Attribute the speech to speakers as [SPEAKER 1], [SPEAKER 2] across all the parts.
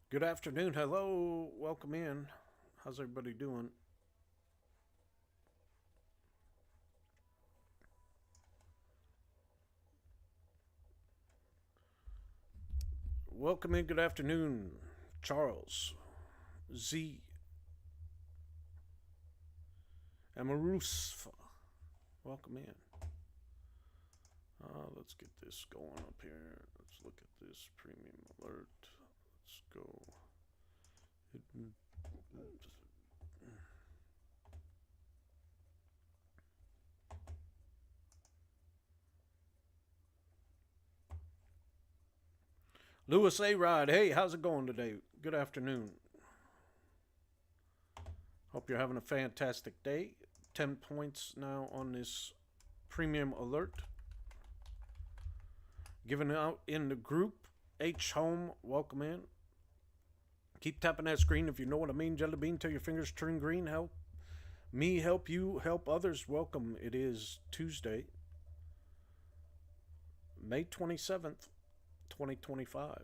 [SPEAKER 1] Good afternoon. Hello. Welcome in. How's everybody doing? Welcome in. Good afternoon. Charles, Z, Amarusfa. Welcome in. Let's get this going up here. Let's look at this premium alert. Let's go. Lewis A. Rod. Hey, how's it going today? Good afternoon. Hope you're having a fantastic day. 10 points now on this premium alert. Given out in the group. H Home, welcome in. Keep tapping that screen if you know what I mean. Jelly bean till your fingers turn green. Help me help you help others. Welcome. It is Tuesday, May 27th, 2025.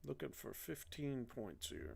[SPEAKER 1] Looking for 15 points here.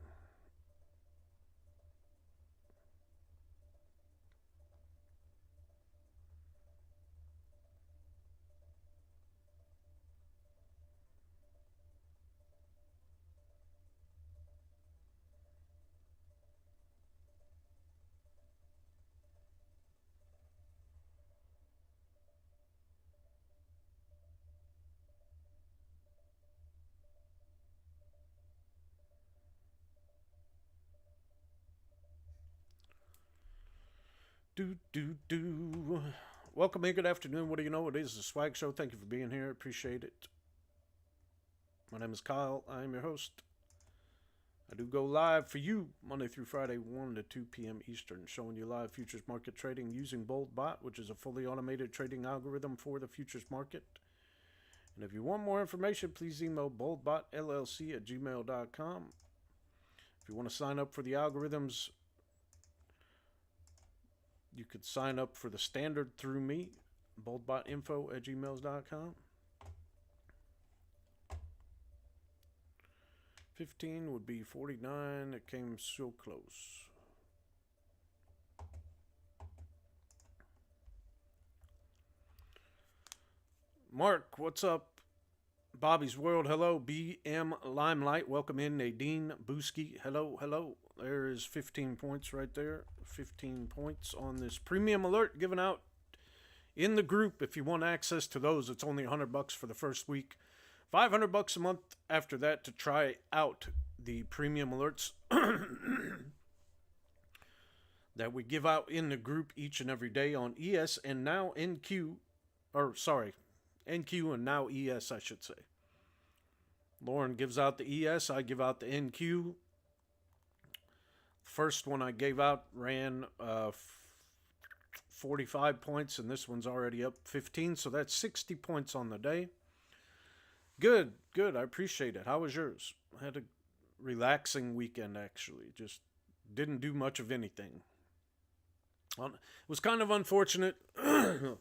[SPEAKER 1] Do. Welcome in. Good afternoon. What do you know? It is the Swag Show. Thank you for being here. Appreciate it. My name is Kyle. I am your host. I do go live for you Monday through Friday, 1 to 2 p.m. Eastern, showing you live futures market trading using BoldBot, which is a fully automated trading algorithm for the futures market. And if you want more information, please email BoldBotLLC at gmail.com. If you want to sign up for the algorithms, you could sign up for the standard through me, boldbotinfo at gmail.com. 15 would be 49. It came so close. Mark, what's up? Bobby's World, hello. BM Limelight, welcome in. Nadine Booski, hello. There is 15 points right there. 15 points on this premium alert given out in the group. If you want access to those, it's only $100 for the first week. $500 a month after that to try out the premium alerts that we give out in the group each and every day on ES and now NQ, NQ and now ES, I should say. Lauren gives out the ES, I give out the NQ. First one I gave out ran 45 points, and this one's already up 15, so that's 60 points on the day. Good. I appreciate it. How was yours? I had a relaxing weekend, actually. Just didn't do much of anything. It was kind of unfortunate. A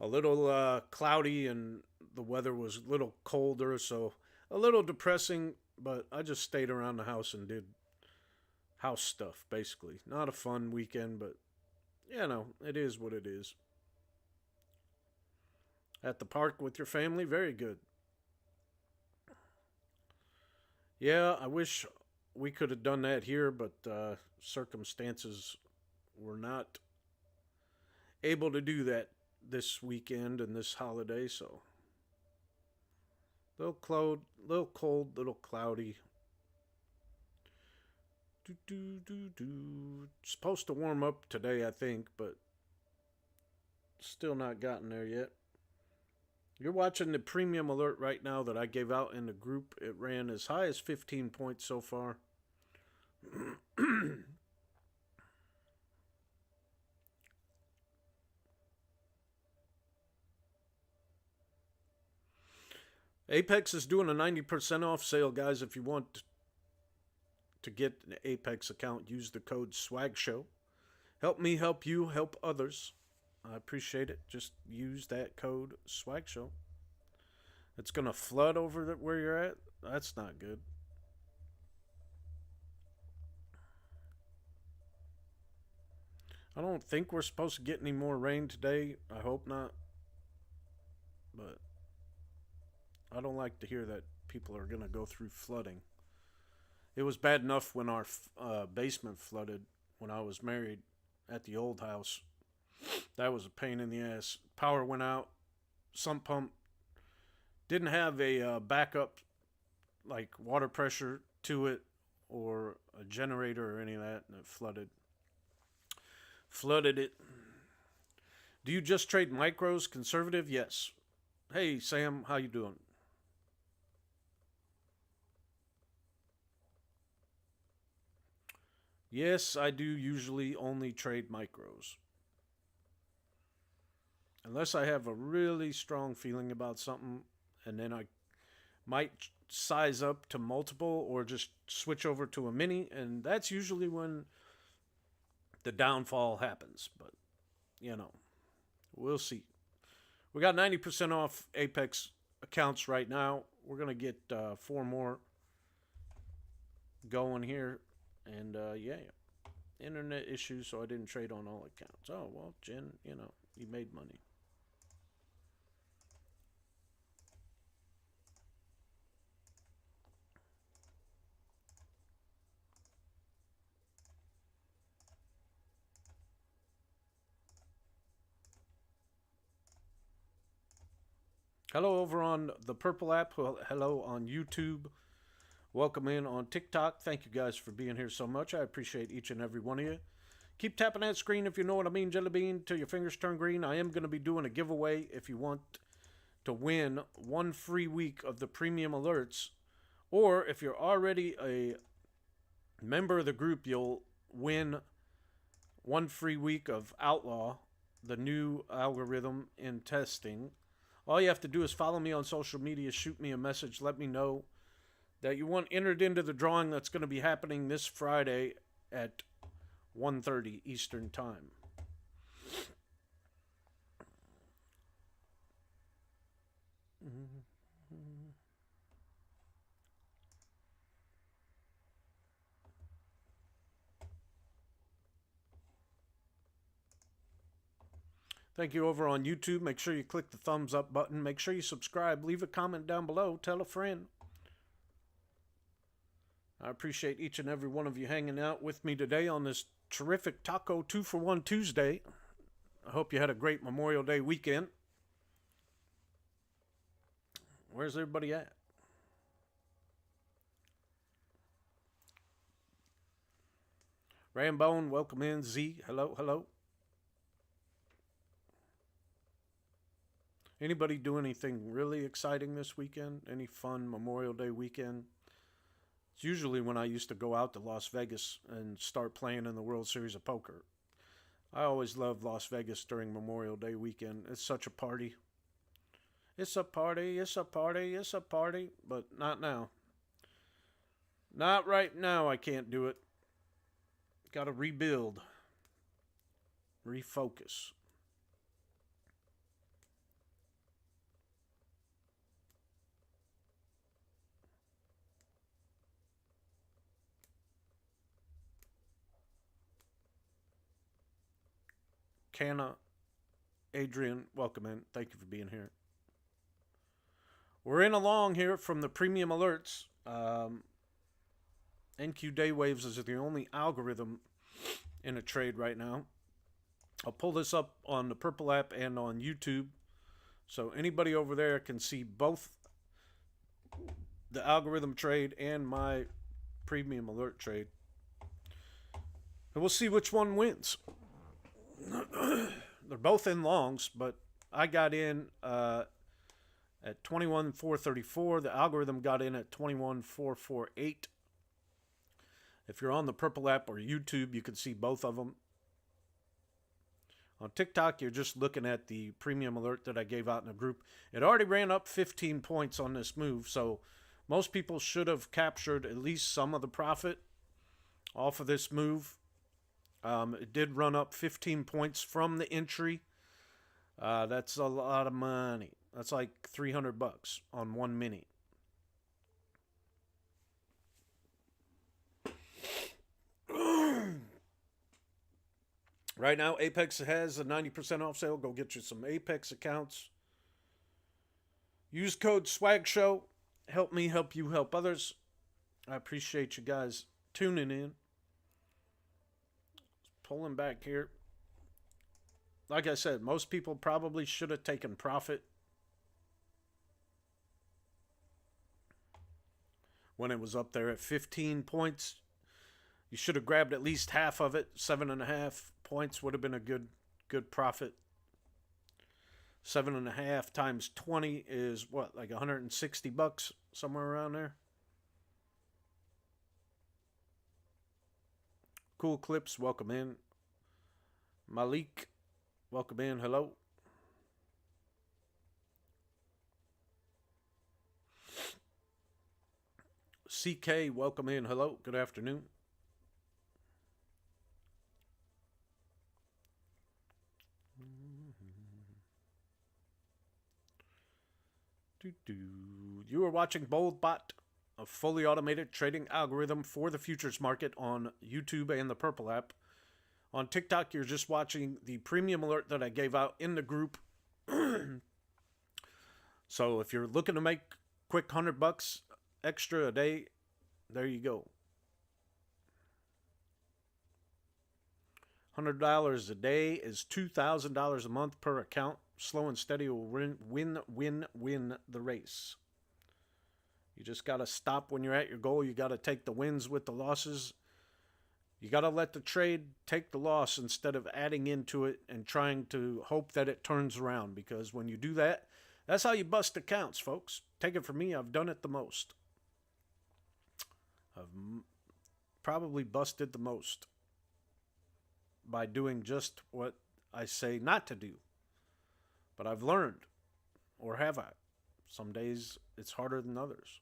[SPEAKER 1] little cloudy, and the weather was a little colder, so a little depressing, but I just stayed around the house and did house stuff, basically. Not a fun weekend, but, it is what it is. At the park with your family, very good. Yeah, I wish we could have done that here, but circumstances were not able to do that this weekend and this holiday, so little cold, little cloudy. Supposed to warm up today, I think, but still not gotten there yet. You're watching the premium alert right now that I gave out in the group. It ran as high as 15 points so far. Apex is doing a 90% off sale, guys. If you want To get an Apex account, use the code SWAGSHOW. Help me help you, help others. I appreciate it. Just use that code SWAGSHOW. It's going to flood over where you're at. That's not good. I don't think we're supposed to get any more rain today. I hope not. But I don't like to hear that people are going to go through flooding. It was bad enough when our basement flooded when I was married at the old house. That was a pain in the ass. Power went out. Sump pump didn't have a backup, like water pressure to it or a generator or any of that, and it flooded. Flooded it. Do you just trade micros? Conservative? Yes. Hey, Sam, how you doing? Yes, I do usually only trade micros. Unless I have a really strong feeling about something, and then I might size up to multiple or just switch over to a mini, and that's usually when the downfall happens. But, we'll see. We got 90% off Apex accounts right now. We're going to get 4 more going here. And, internet issues, so I didn't trade on all accounts. Oh, well, Jen, you made money. Hello over on the Purple app. Hello on YouTube. Welcome in on TikTok. Thank you guys for being here so much. I appreciate each and every one of you. Keep tapping that screen if you know what I mean, Jelly Bean, till your fingers turn green. I am going to be doing a giveaway if you want to win 1 free week of the premium alerts. Or if you're already a member of the group, you'll win 1 free week of Outlaw, the new algorithm in testing. All you have to do is follow me on social media, shoot me a message, let me know that you want entered into the drawing that's going to be happening this Friday at 1:30 Eastern Time. Thank you over on YouTube. Make sure you click the thumbs up button. Make sure you subscribe. Leave a comment down below. Tell a friend. I appreciate each and every one of you hanging out with me today on this terrific Taco 2-for-1 Tuesday. I hope you had a great Memorial Day weekend. Where's everybody at? Rambone, welcome in. Z, hello, hello. Anybody do anything really exciting this weekend? Any fun Memorial Day weekend? It's usually when I used to go out to Las Vegas and start playing in the World Series of Poker. I always loved Las Vegas during Memorial Day weekend. It's such a party. It's a party, it's a party, it's a party. But not now. Not right now, I can't do it. Gotta rebuild. Refocus. Canna, Adrian, welcome in. Thank you for being here. We're in along here from the premium alerts. NQ Day Waves is the only algorithm in a trade right now. I'll pull this up on the Purple app and on YouTube. So anybody over there can see both the algorithm trade and my premium alert trade. And we'll see which one wins. They're both in longs, but I got in at 21,434. The algorithm got in at 21,448. If you're on the Purple app or YouTube, you can see both of them. On TikTok, you're just looking at the premium alert that I gave out in the group. It already ran up 15 points on this move, so most people should have captured at least some of the profit. off of this move. It did run up 15 points from the entry. That's a lot of money. That's like $300 on one mini. Right now, Apex has a 90% off sale. Go get you some Apex accounts. Use code SWAGSHOW. Help me help you help others. I appreciate you guys tuning in. Pulling back here. Like I said, most people probably should have taken profit when it was up there at 15 points. You should have grabbed at least half of it. 7.5 points would have been a good profit. 7.5 times 20 is what, like $160, somewhere around there. Cool Clips, welcome in. Malik, welcome in. Hello. CK, welcome in. Hello. Good afternoon. You are watching BoldBot, a fully automated trading algorithm for the futures market on YouTube and the Purple app. On TikTok, you're just watching the premium alert that I gave out in the group. So if you're looking to make quick $100 extra a day, there you go. $100 a day is $2,000 a month per account. Slow and steady will win the race. You just got to stop when you're at your goal. You got to take the wins with the losses. You got to let the trade take the loss instead of adding into it and trying to hope that it turns around. Because when you do that, that's how you bust accounts, folks. Take it from me, I've done it the most. I've probably busted the most by doing just what I say not to do. But I've learned, or have I? Some days it's harder than others.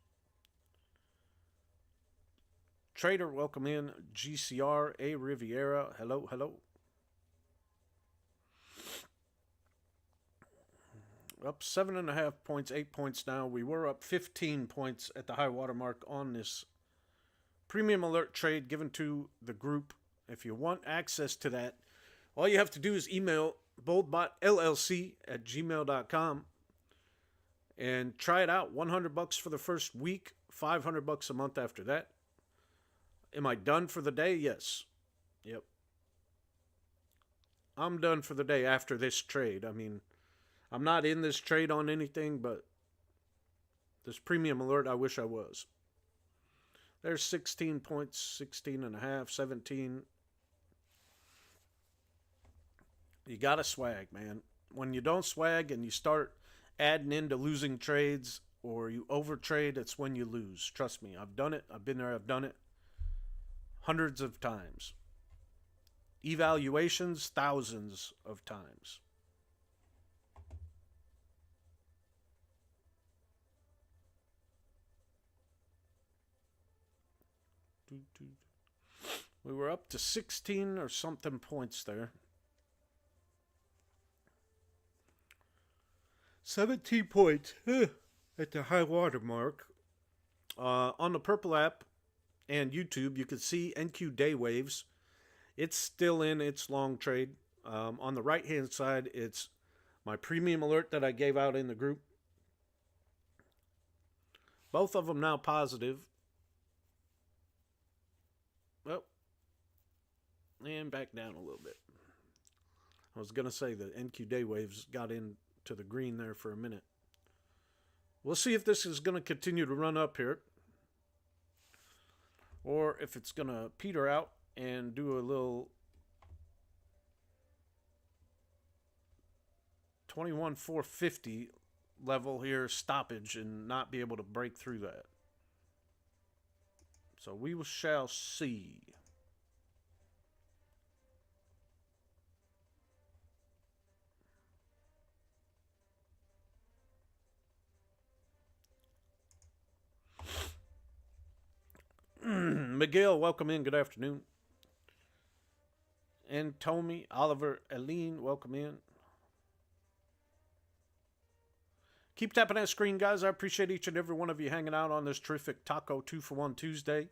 [SPEAKER 1] Trader, welcome in. GCR, A Riviera, hello, hello. Up 7.5 points, 8 points now. We were up 15 points at the high water mark on this premium alert trade given to the group. If you want access to that, all you have to do is email BoldBotLLC@gmail.com and try it out. $100 for the first week, $500 a month after that. Am I done for the day? Yes. Yep. I'm done for the day after this trade. I mean, I'm not in this trade on anything, but this premium alert, I wish I was. There's 16 points, 16.5, 17. You got to swag, man. When you don't swag and you start adding into losing trades or you overtrade, it's when you lose. Trust me, I've done it. I've been there. I've done it hundreds of times. Evaluations, thousands of times. We were up to 16 or something points there. 17 points at the high water mark. On the Purple app and YouTube, you can see NQ Day Waves. It's still in its long trade. On the right-hand side, it's my premium alert that I gave out in the group. Both of them now positive. Well, and back down a little bit. I was going to say the NQ Day Waves got into the green there for a minute. We'll see if this is going to continue to run up here, or if it's going to peter out and do a little 21,450 level here stoppage and not be able to break through that. So we shall see. Miguel, welcome in. Good afternoon. And Tommy, Oliver, Aline, welcome in. Keep tapping that screen, guys. I appreciate each and every one of you hanging out on this terrific Taco 2-for-1 Tuesday.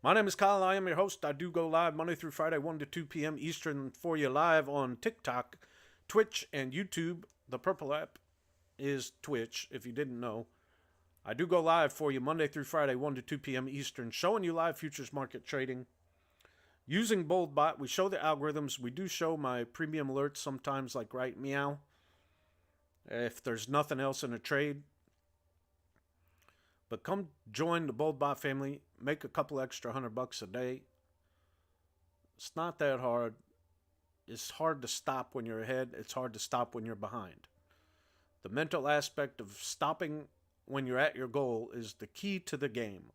[SPEAKER 1] My name is Kyle. I am your host. I do go live Monday through Friday, 1 to 2 p.m. Eastern for you live on TikTok, Twitch, and YouTube. The purple app is Twitch, if you didn't know. I do go live for you Monday through Friday, 1 to 2 p.m. Eastern, showing you live futures market trading. Using BoldBot, we show the algorithms. We do show my premium alerts sometimes, like right meow, if there's nothing else in a trade. But come join the BoldBot family. Make a couple extra $100 a day. It's not that hard. It's hard to stop when you're ahead. It's hard to stop when you're behind. The mental aspect of stopping when you're at your goal is the key to the game.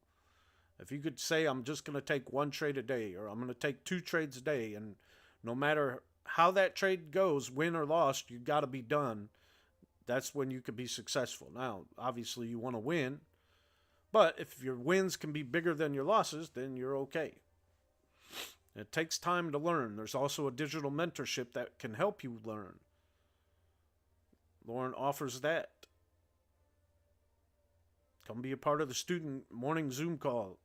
[SPEAKER 1] If you could say, I'm just going to take one trade a day, or I'm going to take 2 trades a day, and no matter how that trade goes, win or lost, you got to be done. That's when you could be successful. Now, obviously, you want to win. But if your wins can be bigger than your losses, then you're okay. It takes time to learn. There's also a digital mentorship that can help you learn. Lauren offers that. Come be a part of the student morning Zoom call.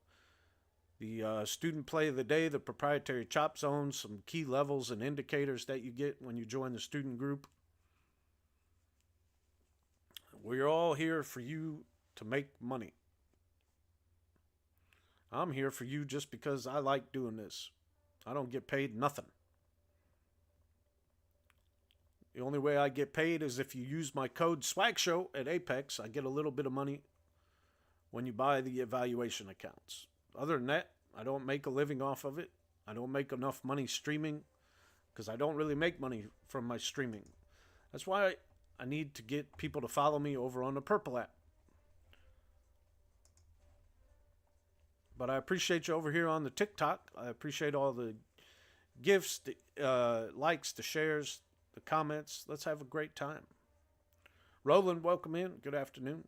[SPEAKER 1] The student play of the day, the proprietary chop zones, some key levels and indicators that you get when you join the student group. We're all here for you to make money. I'm here for you just because I like doing this. I don't get paid nothing. The only way I get paid is if you use my code SWAGSHOW at Apex. I get a little bit of money when you buy the evaluation accounts. Other than that, I don't make a living off of it. I don't make enough money streaming because I don't really make money from my streaming. That's why I need to get people to follow me over on the Purple app. But I appreciate you over here on the TikTok. I appreciate all the gifts, the likes, the shares, the comments. Let's have a great time. Roland, welcome in. Good afternoon.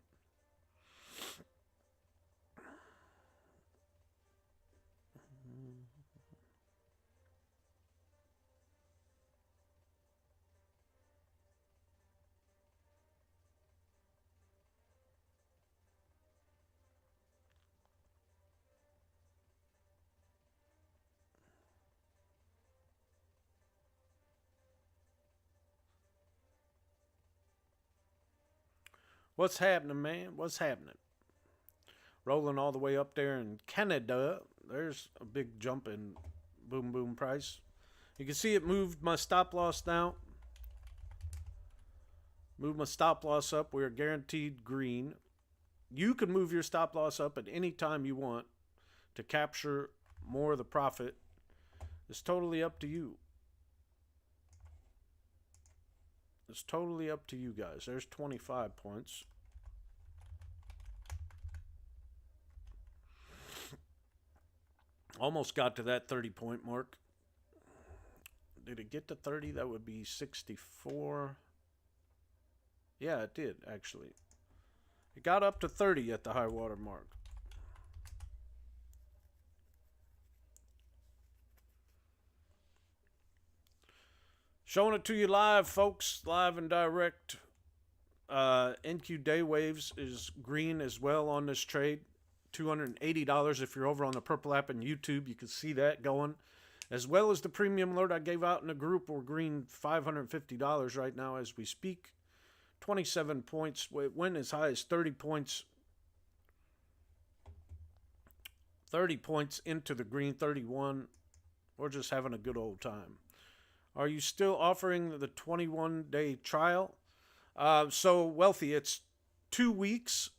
[SPEAKER 1] What's happening, man? What's happening? Rolling all the way up there in Canada. There's a big jump in boom price. You can see it moved my stop loss now. Move my stop loss up. We're guaranteed green. You can move your stop loss up at any time you want to capture more of the profit. It's totally up to you. It's totally up to you guys. There's 25 points. Almost got to that 30-point mark. Did it get to 30? That would be 64. Yeah, it did, actually. It got up to 30 at the high water mark. Showing it to you live, folks. Live and direct. NQ Day Waves is green as well on this trade. $280 if you're over on the Purple app and YouTube. You can see that going. As well as the premium alert I gave out in the group. We're green $550 right now as we speak. 27 points. It went as high as 30 points. 30 points into the green, 31. We're just having a good old time. Are you still offering the 21-day trial? So, Wealthy, it's 2 weeks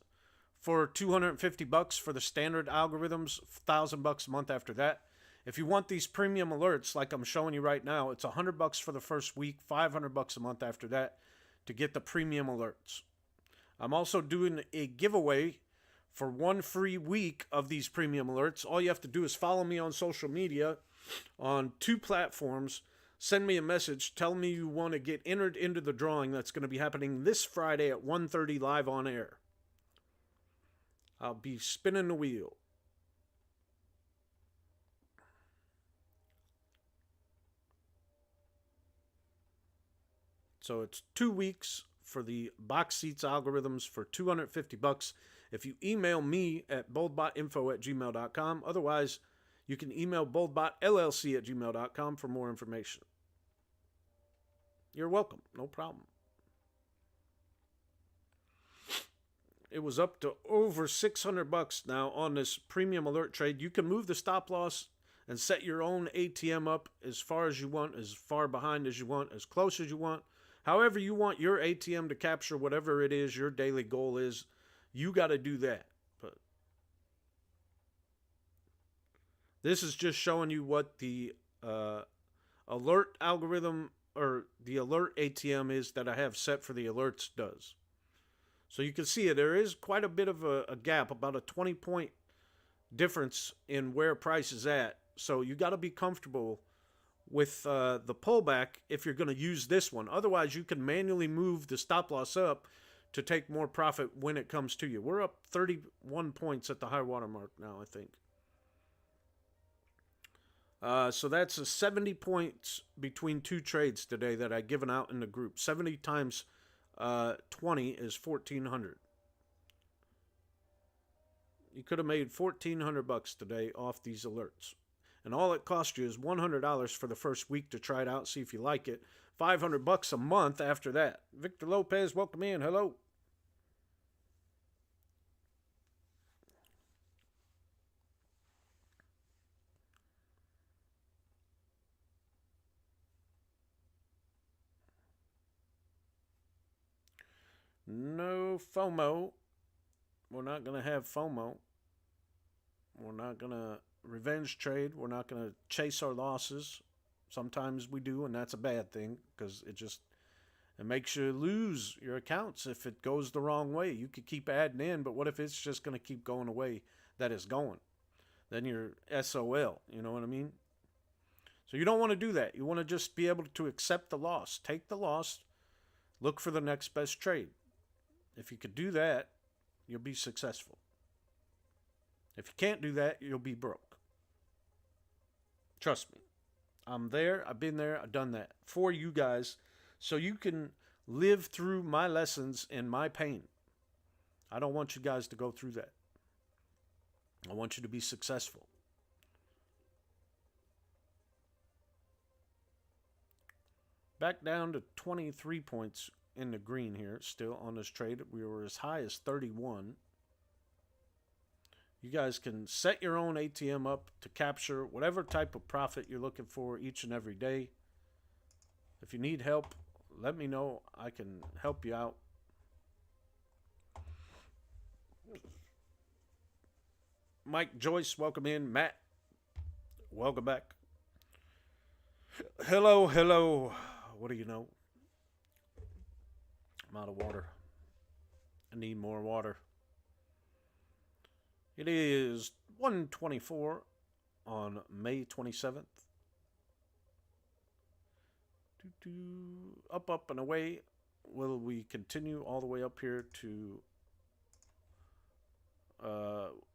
[SPEAKER 1] for $250 for the standard algorithms, $1,000 a month after that. If you want these premium alerts, like I'm showing you right now, it's $100 for the first week, $500 a month after that to get the premium alerts. I'm also doing a giveaway for 1 free week of these premium alerts. All you have to do is follow me on social media on 2 platforms. Send me a message. Tell me you want to get entered into the drawing that's going to be happening this Friday at 1:30 live on air. I'll be spinning the wheel. So it's 2 weeks for the box seats algorithms for $250 if you email me at boldbotinfo@gmail.com. Otherwise, you can email BoldBotLLC@gmail.com for more information. You're welcome. No problem. It was up to over $600 now on this premium alert trade. You can move the stop loss and set your own ATM up as far as you want, as far behind as you want, as close as you want. However you want your ATM to capture whatever it is your daily goal is, you got to do that. But this is just showing you what the alert algorithm or the alert ATM is that I have set for the alerts does. So you can see it. There is quite a bit of a gap, about a 20-point difference in where price is at. So you got to be comfortable with the pullback if you're going to use this one. Otherwise, you can manually move the stop loss up to take more profit when it comes to you. We're up 31 points at the high water mark now, I think. So that's a 70 points between 2 trades today that I've given out in the group. 70 times 20 is 1,400. You could have made $1,400 today off these alerts. And all it cost you is $100 for the first week to try it out, see if you like it. $500 a month after that. Victor Lopez, welcome in. Hello. No FOMO. We're not going to have FOMO. We're not going to revenge trade. We're not going to chase our losses. Sometimes we do, and that's a bad thing because it makes you lose your accounts if it goes the wrong way. You could keep adding in, but what if it's just going to keep going the way that it's going? Then you're SOL. You know what I mean? So you don't want to do that. You want to just be able to accept the loss. Take the loss. Look for the next best trade. If you could do that, you'll be successful. If you can't do that, you'll be broke. Trust me. I'm there. I've been there. I've done that for you guys so you can live through my lessons and my pain. I don't want you guys to go through that. I want you to be successful. Back down to 23 points in the green here, still on this trade. We were as high as 31. You guys can set your own ATM up to capture whatever type of profit you're looking for each and every day. If you need help, let me know. I can help you out. Mike Joyce, welcome in. Matt, welcome back. Hello, hello. What do you know? I'm out of water. I need more water. It is 1:24 on May 27th. Up, up, and away. Will we continue all the way up here to...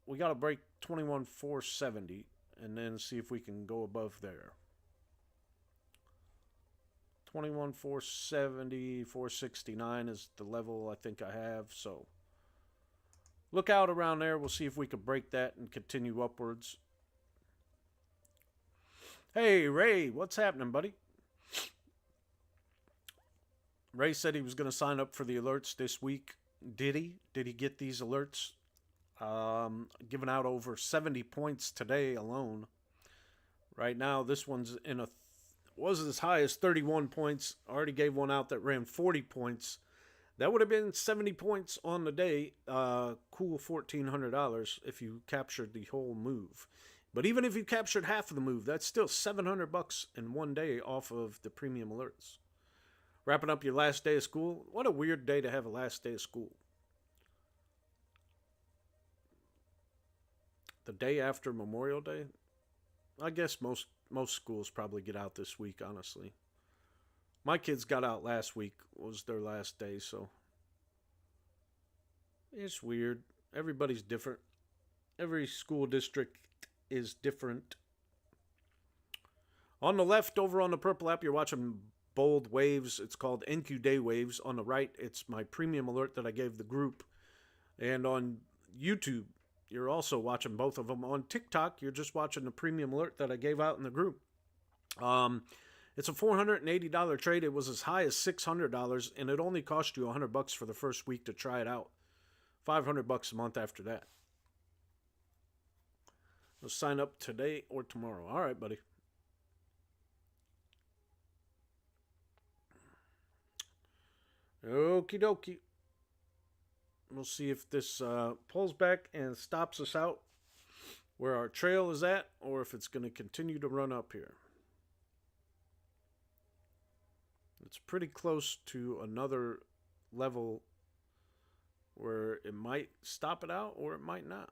[SPEAKER 1] we got to break 21,470 and then see if we can go above there. 21,470, 469 is the level I think I have. So look out around there. We'll see if we can break that and continue upwards. Hey, Ray, what's happening, buddy? Ray said he was going to sign up for the alerts this week. Did he? Did he get these alerts? Giving out over 70 points today alone. Right now, this one's in a... was as high as 31 points. I already gave one out that ran 40 points. That would have been 70 points on the day. Cool $1,400 if you captured the whole move. But even if you captured half of the move, that's still $700 in one day off of the premium alerts. Wrapping up your last day of school. What a weird day to have a last day of school. The day after Memorial Day. I guess most most schools probably get out this week, honestly. My kids got out last week, was their last day, so it's weird. Everybody's different. Every school district is different. On the left, over on the purple app, you're watching Bold Waves. It's called NQ Day Waves. On the right, it's my premium alert that I gave the group. And on YouTube, you're also watching both of them. On TikTok, you're just watching the premium alert that I gave out in the group. It's a $480 trade. It was as high as $600, and it only cost you $100 for the first week to try it out. $500 a month after that. We'll sign up today or tomorrow. All right, buddy. Okie dokie. We'll see if this pulls back and stops us out where our trail is at, or if it's going to continue to run up here. It's pretty close to another level where it might stop it out or it might not.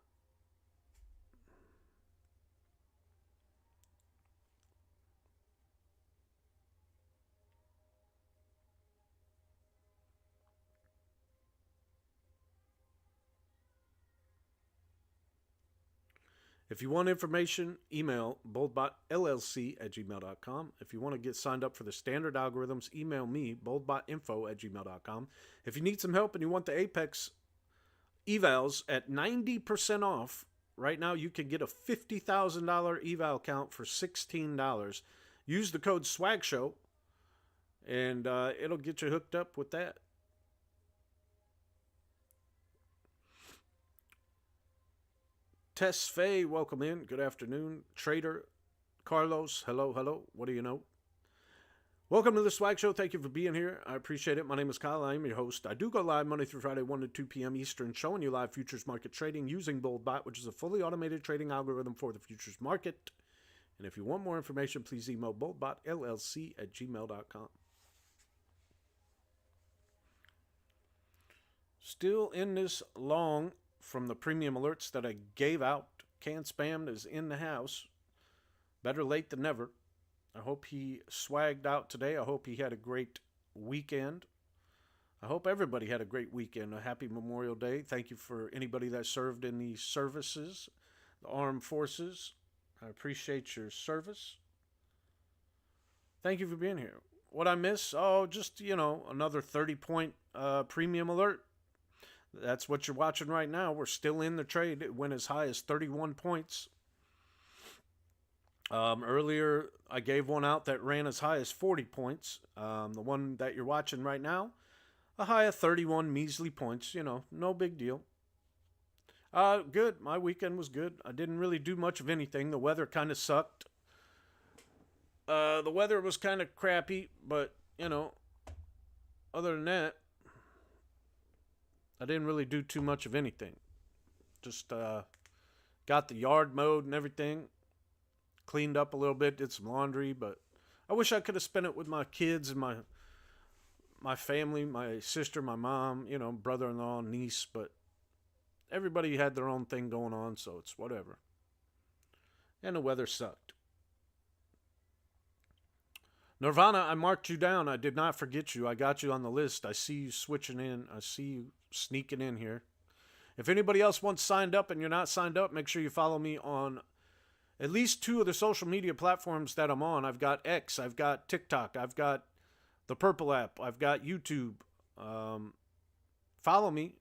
[SPEAKER 1] If you want information, email BoldBotLLC@gmail.com. If you want to get signed up for the standard algorithms, email me, BoldBotInfo@gmail.com. If you need some help and you want the Apex evals at 90% off, right now you can get a $50,000 eval account for $16. Use the code SWAGSHOW, and it'll get you hooked up with that. Tess Faye, welcome in. Good afternoon. Trader Carlos, hello, hello. What do you know? Welcome to the Swag Show. Thank you for being here. I appreciate it. My name is Kyle. I am your host. I do go live Monday through Friday, 1 to 2 p.m. Eastern, showing you live futures market trading using BoldBot, which is a fully automated trading algorithm for the futures market. And if you want more information, please email BoldBotLLC@gmail.com. Still in this long from the premium alerts that I gave out. Can Spam is in the house. Better late than never. I hope he swagged out today. I hope he had a great weekend. I hope everybody had a great weekend. A happy Memorial Day. Thank you for anybody that served in the services, the armed forces. I appreciate your service. Thank you for being here. What I miss? Oh, just, another 30-point premium alert. That's what you're watching right now. We're still in the trade. It went as high as 31 points. Earlier, I gave one out that ran as high as 40 points. The one that you're watching right now, a high of 31 measly points. No big deal. Good. My weekend was good. I didn't really do much of anything. The weather kind of sucked. The weather was kind of crappy, but, other than that, I didn't really do too much of anything. Just got the yard mowed and everything. Cleaned up a little bit, did some laundry, but I wish I could have spent it with my kids and my family, my sister, my mom, brother-in-law, niece, but everybody had their own thing going on, so it's whatever. And the weather sucked. Nirvana, I marked you down. I did not forget you. I got you on the list. I see you switching in. I see you sneaking in here. If anybody else wants signed up and you're not signed up, make sure you follow me on at least 2 of the social media platforms that I'm on. I've got X, I've got TikTok, I've got the Purple app, I've got YouTube. Follow me.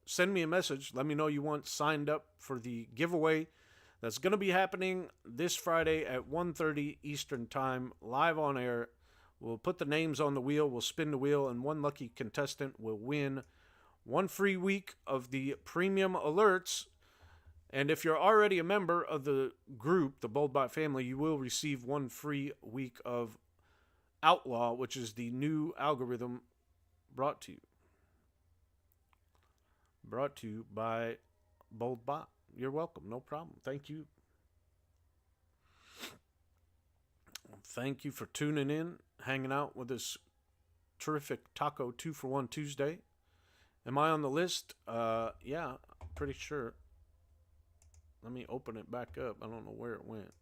[SPEAKER 1] Send me a message. Let me know you want signed up for the giveaway that's going to be happening this Friday at 1:30 Eastern Time, live on air. We'll put the names on the wheel, we'll spin the wheel, and one lucky contestant will win 1 free week of the premium alerts. And if you're already a member of the group, the BoldBot family, you will receive 1 free week of Outlaw, which is the new algorithm brought to you by BoldBot. You're welcome. No problem. Thank you. Thank you for tuning in, hanging out with this terrific Taco 2-for-1 Tuesday. Am I on the list? Yeah, pretty sure. Let me open it back up. I don't know where it went.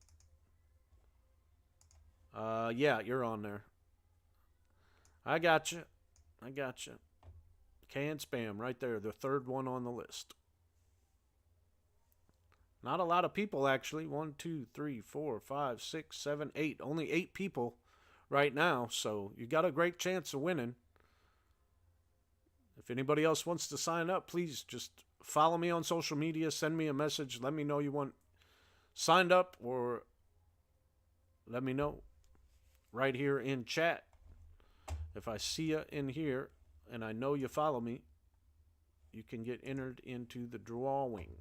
[SPEAKER 1] Yeah, you're on there. I got you. I got you. Canned spam right there, the third one on the list. Not a lot of people actually. One, two, three, four, five, six, seven, eight. Only 8 people right now, so you got a great chance of winning. If anybody else wants to sign up, please just follow me on social media, send me a message, let me know you want signed up, or let me know right here in chat. If I see you in here and I know you follow me, you can get entered into the drawing.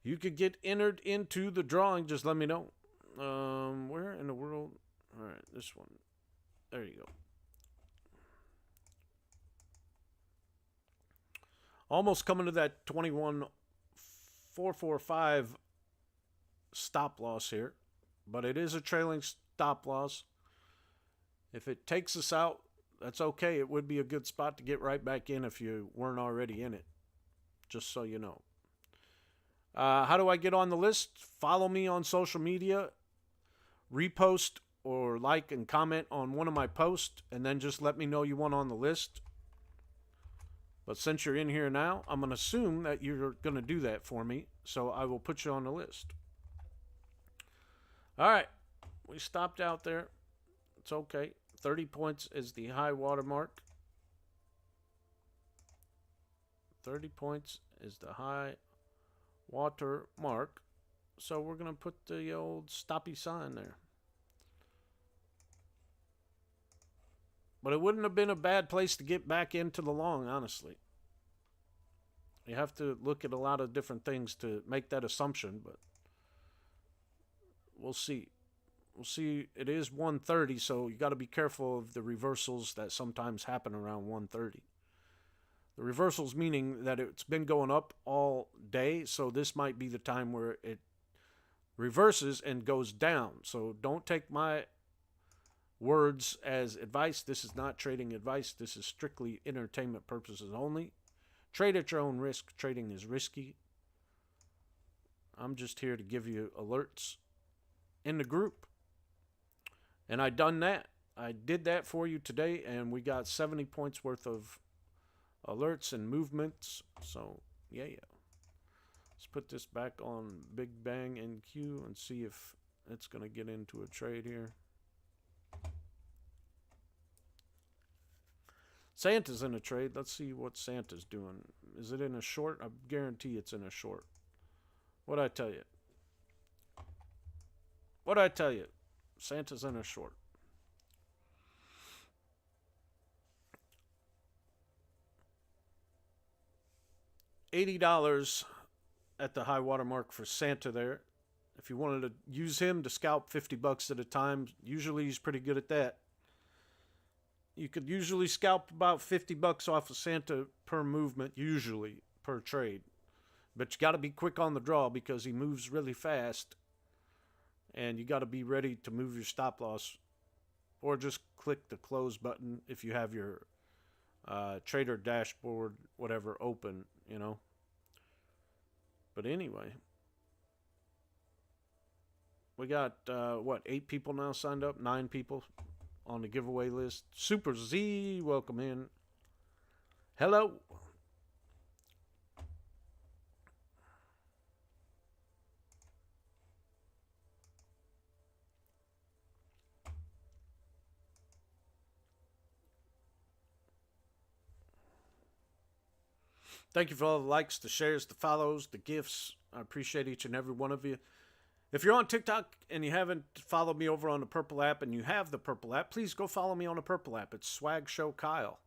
[SPEAKER 1] You could get entered into the drawing. Just let me know. Where in the world? All right, this one. There you go. Almost coming to that 21,445 stop loss here, but it is a trailing stop loss. If it takes us out, that's okay. It would be a good spot to get right back in if you weren't already in it, just so you know. How do I get on the list? Follow me on social media, repost or like and comment on one of my posts, and then just let me know you want on the list. But since you're in here now, I'm going to assume that you're going to do that for me, so I will put you on the list. All right, we stopped out there. It's okay. 30 points is the high water mark. 30 points is the high water mark. So we're going to put the old stoppy sign there. But it wouldn't have been a bad place to get back into the long, honestly. You have to look at a lot of different things to make that assumption, but we'll see. We'll see. It is 130, so you got to be careful of the reversals that sometimes happen around 130. The reversals meaning that it's been going up all day, so this might be the time where it reverses and goes down. So don't take my words as advice. This is not trading advice. This is strictly entertainment purposes only. Trade at your own risk. Trading is risky. I'm just here to give you alerts in the group. And I done that. I did that for you today, and we got 70 points worth of alerts and movements. So, yeah. Let's put this back on Big Bang NQ and see if it's going to get into a trade here. Santa's in a trade. Let's see what Santa's doing. Is it in a short? I guarantee it's in a short. What'd I tell you? What'd I tell you? Santa's in a short. $80 at the high water mark for Santa there. If you wanted to use him to scalp $50 at a time, usually he's pretty good at that. You could usually scalp about $50 off of Santa per movement, usually per trade. But you got to be quick on the draw because he moves really fast. And you got to be ready to move your stop loss. Or just click the close button if you have your trader dashboard, whatever, open, you know. But anyway. We got, 8 people now signed up? 9 people on the giveaway list. Super Z, welcome in. Hello. Thank you for all the likes, the shares, the follows, the gifts. I appreciate each and every one of you. If you're on TikTok and you haven't followed me over on the Purple app and you have the Purple app, please go follow me on the Purple app. It's Swag Show Kyle.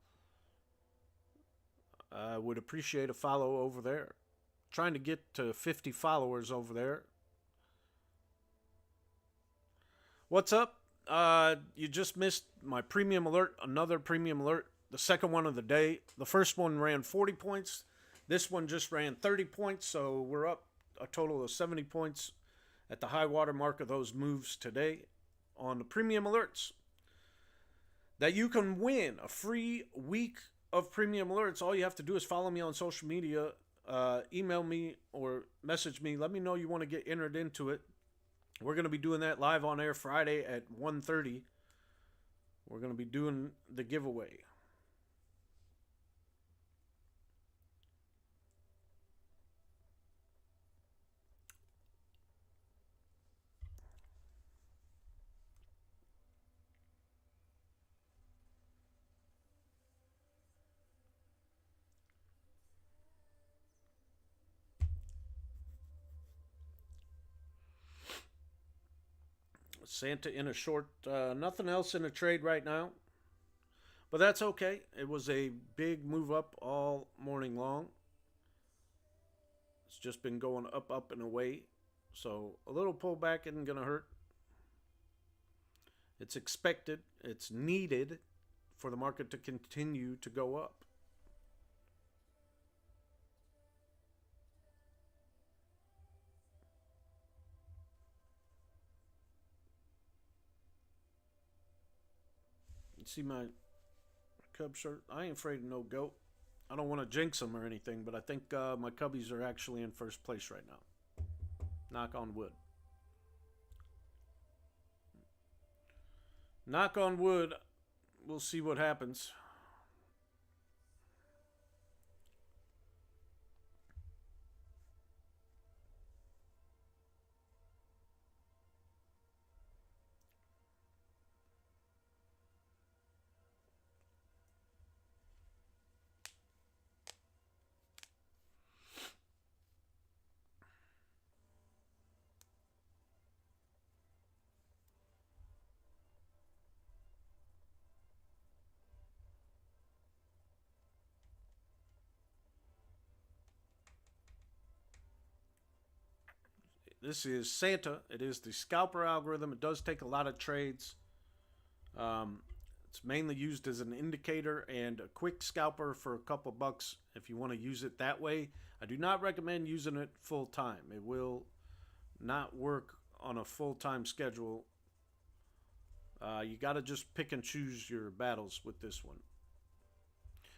[SPEAKER 1] I would appreciate a follow over there. Trying to get to 50 followers over there. What's up? You just missed my premium alert, another premium alert, the second one of the day. The first one ran 40 points. This one just ran 30 points, so we're up a total of 70 points at the high water mark of those moves today on the premium alerts. That you can win a free week of premium alerts. All you have to do is follow me on social media, email me or message me. Let me know you want to get entered into it. We're going to be doing that live on air Friday at 1:30. We're going to be doing the giveaway. Santa in a short, nothing else in a trade right now. But that's okay. It was a big move up all morning long. It's just been going up, up, and away. So a little pullback isn't going to hurt. It's expected, it's needed for the market to continue to go up. You see my Cub shirt? I ain't afraid of no goat. I don't want to jinx them or anything, but I think my Cubbies are actually in first place right now. Knock on wood. Knock on wood. We'll see what happens. This is Santa. It is the scalper algorithm. It does take a lot of trades. Um, it's mainly used as an indicator and a quick scalper for a couple bucks if you want to use it that way. I do not recommend using it full time. It will not work on a full time schedule. You got to just pick and choose your battles with this one.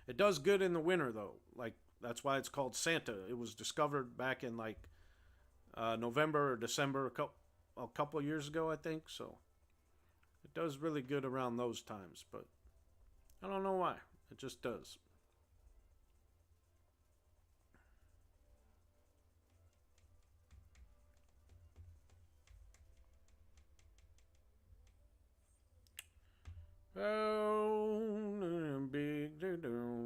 [SPEAKER 1] It does good in the winter though. Like that's why it's called Santa. It was discovered back in like November or December a couple of years ago, I think. So it does really good around those times, but I don't know why. It just does. Oh, big do.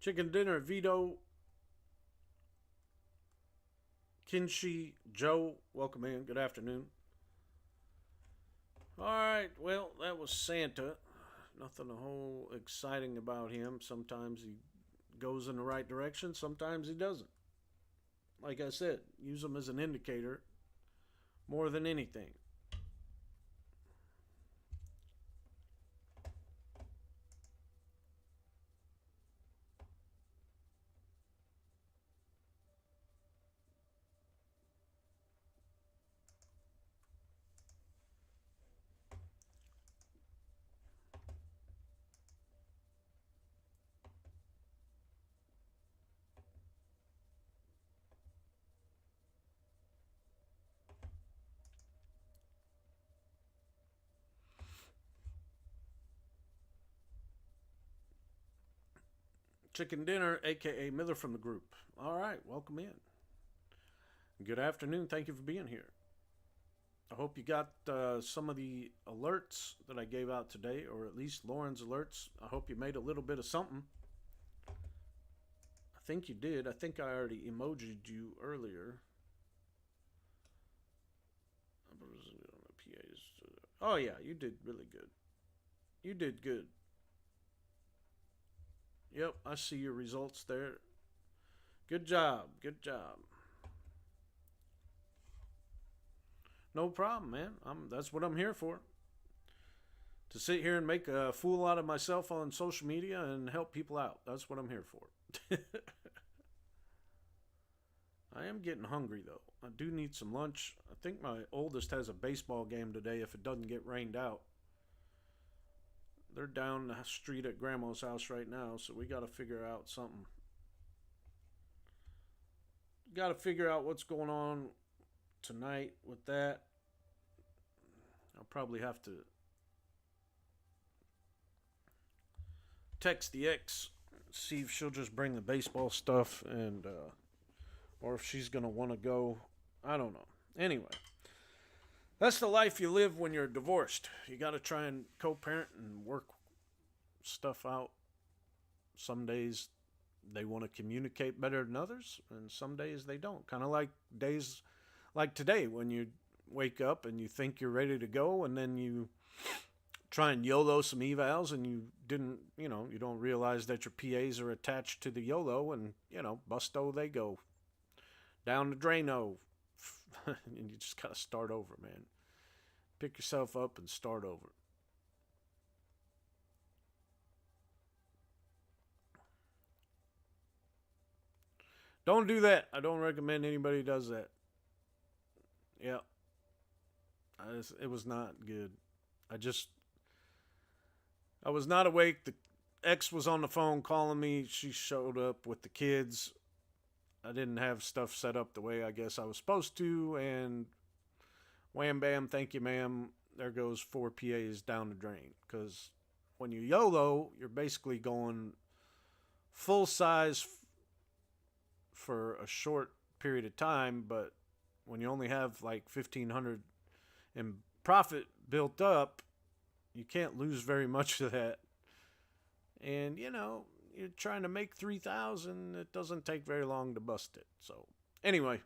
[SPEAKER 1] Chicken dinner, Vito, Kinshi, Joe, welcome in. Good afternoon. All right, well, that was Santa. Nothing a whole exciting about him. Sometimes he goes in the right direction, sometimes he doesn't. Like I said, use him as an indicator more than anything. Chicken dinner, aka Miller from the group. All right, welcome in. Good afternoon. Thank you for being here. I hope you got some of the alerts that I gave out today, or at least Lauren's alerts. I hope you made a little bit of something. I think you did. I think I already emojied you earlier. Oh, yeah, you did really good. You did good. Yep, I see your results there. Good job. Good job. No problem, man. That's what I'm here for. To sit here and make a fool out of myself on social media and help people out. That's what I'm here for. I am getting hungry, though. I do need some lunch. I think my oldest has a baseball game today if it doesn't get rained out. They're down the street at Grandma's house right now, so we got to figure out something. Got to figure out what's going on tonight with that. I'll probably have to text the ex, see if she'll just bring the baseball stuff, and or if she's gonna want to go. I don't know. Anyway, that's the life you live when you're divorced. You got to try and co-parent and work stuff out. Some days they want to communicate better than others, and some days they don't. Kind of like days like today when you wake up and you think you're ready to go, and then you try and YOLO some evals, and you didn't, you don't realize that your PAs are attached to the YOLO, and, busto they go. Down the draino. And you just got to start over, man. Pick yourself up and start over. Don't do that. I don't recommend anybody does that. Yeah. It was not good. I was not awake. The ex was on the phone calling me. She showed up with the kids. I didn't have stuff set up the way I guess I was supposed to, and wham bam, thank you ma'am, there goes 4 PAs down the drain. Because when you YOLO, you're basically going full size for a short period of time, but when you only have like 1,500 in profit built up, you can't lose very much of that. And you're trying to make 3,000, it doesn't take very long to bust it. So anyway,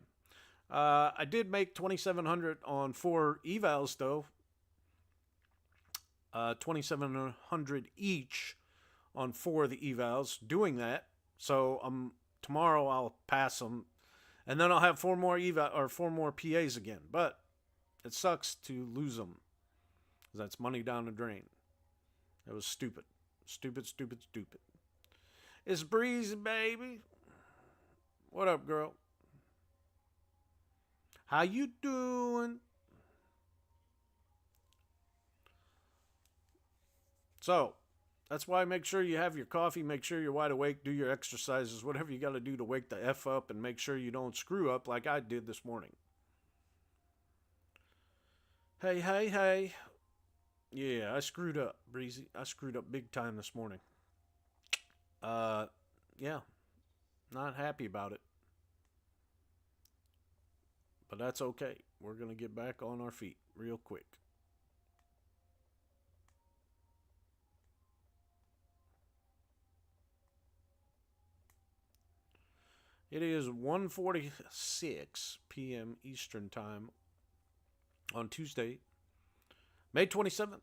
[SPEAKER 1] I did make 2,700 on 4 evals though. 2,700 each on 4 of the evals doing that. So tomorrow I'll pass them, and then I'll have 4 more 4 more PAs again. But it sucks to lose them. That's money down the drain. It was stupid. Stupid. It's Breezy, baby. What up, girl? How you doing? So, that's why make sure you have your coffee, make sure you're wide awake, do your exercises, whatever you got to do to wake the F up, and make sure you don't screw up like I did this morning. Hey. Yeah, I screwed up, Breezy. I screwed up big time this morning. Yeah, not happy about it. But that's okay. We're going to get back on our feet real quick. It is 1:46 p.m. Eastern Time on Tuesday, May 27th,